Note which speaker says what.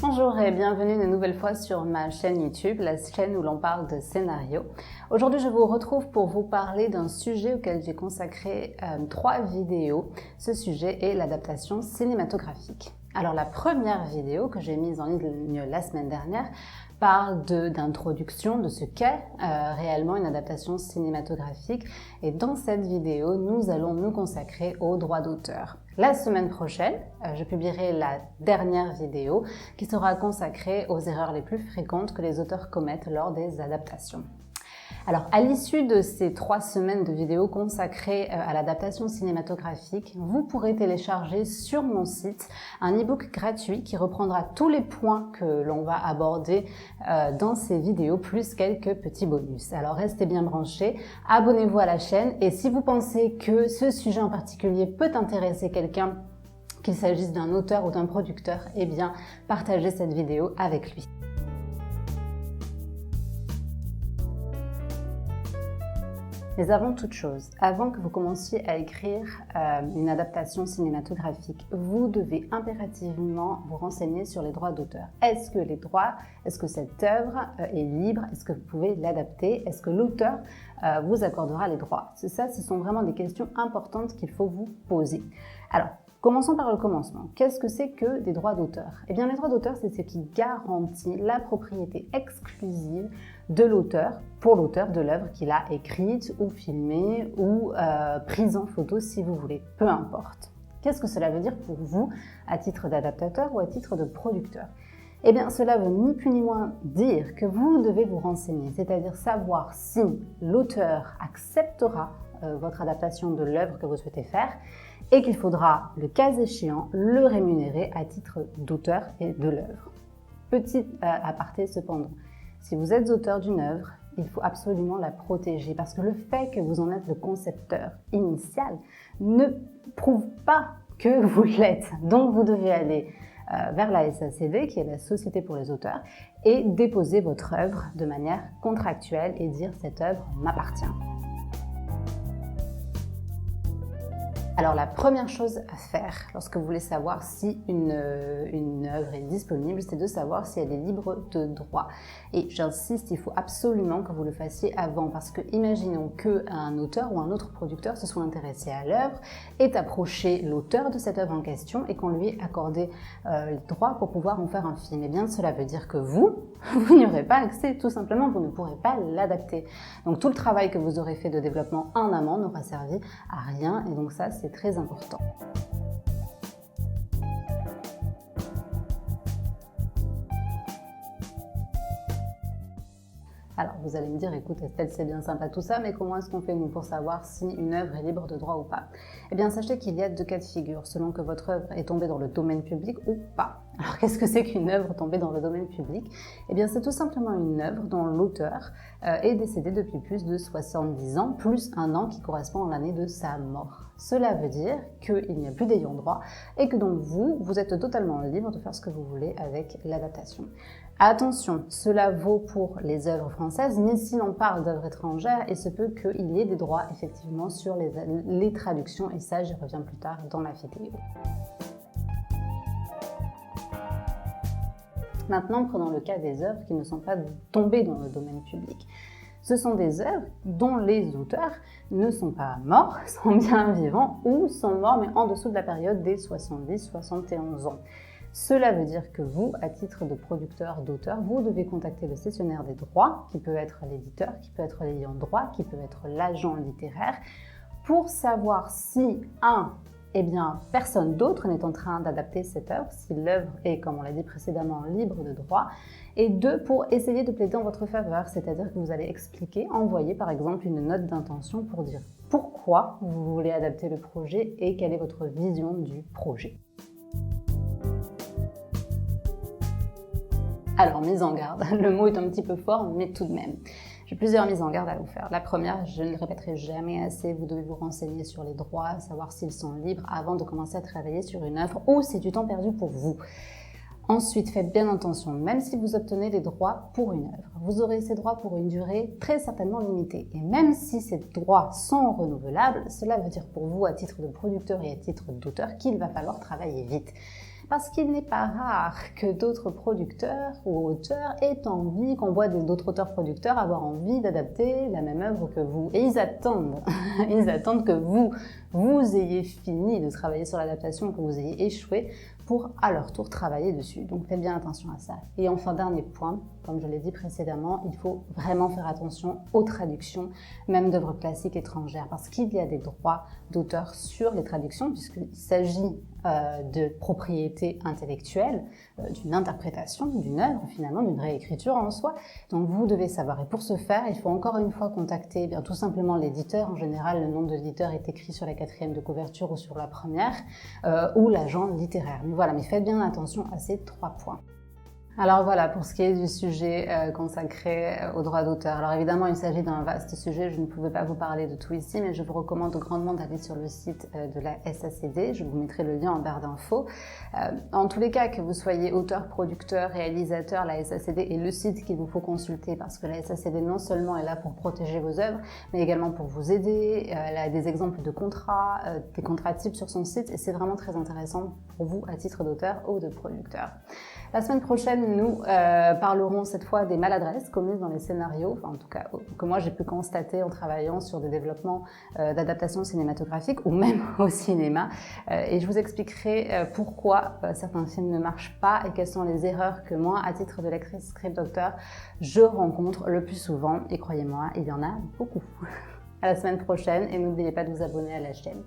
Speaker 1: Bonjour et bienvenue une nouvelle fois sur ma chaîne YouTube, la chaîne où l'on parle de scénario. Aujourd'hui, je vous retrouve pour vous parler d'un sujet auquel j'ai consacré 3 vidéos. Ce sujet est l'adaptation cinématographique. Alors la première vidéo que j'ai mise en ligne la semaine dernière parle d'introduction de ce qu'est réellement une adaptation cinématographique, et dans cette vidéo, nous allons nous consacrer aux droits d'auteur. La semaine prochaine, je publierai la dernière vidéo qui sera consacrée aux erreurs les plus fréquentes que les auteurs commettent lors des adaptations. Alors, à l'issue de ces 3 semaines de vidéos consacrées à l'adaptation cinématographique, vous pourrez télécharger sur mon site un e-book gratuit qui reprendra tous les points que l'on va aborder dans ces vidéos, plus quelques petits bonus. Alors, restez bien branchés, abonnez-vous à la chaîne, et si vous pensez que ce sujet en particulier peut intéresser quelqu'un, qu'il s'agisse d'un auteur ou d'un producteur, eh bien, partagez cette vidéo avec lui. Mais avant toute chose, avant que vous commenciez à écrire une adaptation cinématographique, vous devez impérativement vous renseigner sur les droits d'auteur. Est-ce que cette œuvre est libre? Est-ce que vous pouvez l'adapter? Est-ce que l'auteur vous accordera les droits? Ce sont vraiment des questions importantes qu'il faut vous poser. Alors, commençons par le commencement. Qu'est-ce que c'est que des droits d'auteur? Eh bien, les droits d'auteur, c'est ce qui garantit la propriété exclusive de l'auteur, pour l'auteur de l'œuvre qu'il a écrite ou filmée ou prise en photo si vous voulez, peu importe. Qu'est-ce que cela veut dire pour vous à titre d'adaptateur ou à titre de producteur? Eh bien, cela veut ni plus ni moins dire que vous devez vous renseigner, c'est-à-dire savoir si l'auteur acceptera votre adaptation de l'œuvre que vous souhaitez faire, et qu'il faudra, le cas échéant, le rémunérer à titre d'auteur et de l'œuvre. Petit aparté cependant, si vous êtes auteur d'une œuvre, il faut absolument la protéger, parce que le fait que vous en êtes le concepteur initial ne prouve pas que vous l'êtes. Donc vous devez aller vers la SACD, qui est la Société pour les auteurs, et déposer votre œuvre de manière contractuelle et dire « cette œuvre m'appartient ». Alors la première chose à faire lorsque vous voulez savoir si une œuvre est disponible, c'est de savoir si elle est libre de droit. Et j'insiste, il faut absolument que vous le fassiez avant, parce que imaginons qu'un auteur ou un autre producteur se soit intéressé à l'œuvre, ait approché l'auteur de cette œuvre en question et qu'on lui ait accordé le droit pour pouvoir en faire un film. Eh bien cela veut dire que vous n'y aurez pas accès, tout simplement, vous ne pourrez pas l'adapter. Donc tout le travail que vous aurez fait de développement en amont n'aura servi à rien, et donc ça c'est très important. Alors vous allez me dire, écoute Estelle, c'est bien sympa tout ça, mais comment est-ce qu'on fait nous pour savoir si une œuvre est libre de droit ou pas? Eh bien sachez qu'il y a 2 cas de figure, selon que votre œuvre est tombée dans le domaine public ou pas. Alors qu'est-ce que c'est qu'une œuvre tombée dans le domaine public? Eh bien c'est tout simplement une œuvre dont l'auteur est décédé depuis plus de 70 ans, plus 1 an qui correspond à l'année de sa mort. Cela veut dire qu'il n'y a plus d'ayant droit et que donc vous êtes totalement libre de faire ce que vous voulez avec l'adaptation. Attention, cela vaut pour les œuvres françaises, mais si l'on parle d'œuvres étrangères, il se peut qu'il y ait des droits effectivement sur les traductions, et ça j'y reviens plus tard dans la vidéo. Maintenant, prenons le cas des œuvres qui ne sont pas tombées dans le domaine public. Ce sont des œuvres dont les auteurs ne sont pas morts, sont bien vivants, ou sont morts mais en dessous de la période des 70-71 ans. Cela veut dire que vous, à titre de producteur, d'auteur, vous devez contacter le cessionnaire des droits, qui peut être l'éditeur, qui peut être l'ayant droit, qui peut être l'agent littéraire, pour savoir si, eh bien, personne d'autre n'est en train d'adapter cette œuvre, si l'œuvre est, comme on l'a dit précédemment, libre de droit, et 2, pour essayer de plaider en votre faveur, c'est-à-dire que vous allez expliquer, envoyer par exemple une note d'intention pour dire pourquoi vous voulez adapter le projet et quelle est votre vision du projet. Alors, mise en garde, le mot est un petit peu fort, mais tout de même. J'ai plusieurs mises en garde à vous faire. La première, je ne le répéterai jamais assez, vous devez vous renseigner sur les droits, savoir s'ils sont libres avant de commencer à travailler sur une œuvre, ou c'est du temps perdu pour vous. Ensuite, faites bien attention, même si vous obtenez des droits pour une œuvre, vous aurez ces droits pour une durée très certainement limitée. Et même si ces droits sont renouvelables, cela veut dire pour vous, à titre de producteur et à titre d'auteur, qu'il va falloir travailler vite. Parce qu'il n'est pas rare que d'autres producteurs ou auteurs aient envie, qu'on voit d'autres auteurs producteurs avoir envie d'adapter la même œuvre que vous. Et ils attendent, ils attendent que vous ayez fini de travailler sur l'adaptation, que vous ayez échoué pour à leur tour travailler dessus. Donc faites bien attention à ça. Et enfin, dernier point, comme je l'ai dit précédemment, il faut vraiment faire attention aux traductions, même d'œuvres classiques étrangères, parce qu'il y a des droits d'auteur sur les traductions, puisqu'il s'agit de propriété intellectuelle, d'une interprétation, d'une œuvre, finalement, d'une réécriture en soi. Donc vous devez savoir. Et pour ce faire, il faut encore une fois contacter tout simplement l'éditeur. En général, le nom de l'éditeur est écrit sur la 4e de couverture ou sur la première, ou l'agent littéraire. Mais voilà, mais faites bien attention à ces 3 points. Alors voilà, pour ce qui est du sujet consacré aux droits d'auteur. Alors évidemment, il s'agit d'un vaste sujet, je ne pouvais pas vous parler de tout ici, mais je vous recommande grandement d'aller sur le site de la SACD, je vous mettrai le lien en barre d'infos. En tous les cas, que vous soyez auteur, producteur, réalisateur, la SACD est le site qu'il vous faut consulter, parce que la SACD non seulement est là pour protéger vos œuvres, mais également pour vous aider. Elle a des exemples de contrats, des contrats types sur son site, et c'est vraiment très intéressant pour vous à titre d'auteur ou de producteur. La semaine prochaine, nous parlerons cette fois des maladresses commises dans les scénarios, enfin en tout cas que moi j'ai pu constater en travaillant sur des développements d'adaptations cinématographiques ou même au cinéma. Et je vous expliquerai pourquoi certains films ne marchent pas et quelles sont les erreurs que moi, à titre de lectrice script docteur, je rencontre le plus souvent. Et croyez-moi, il y en a beaucoup. À la semaine prochaine et n'oubliez pas de vous abonner à la chaîne.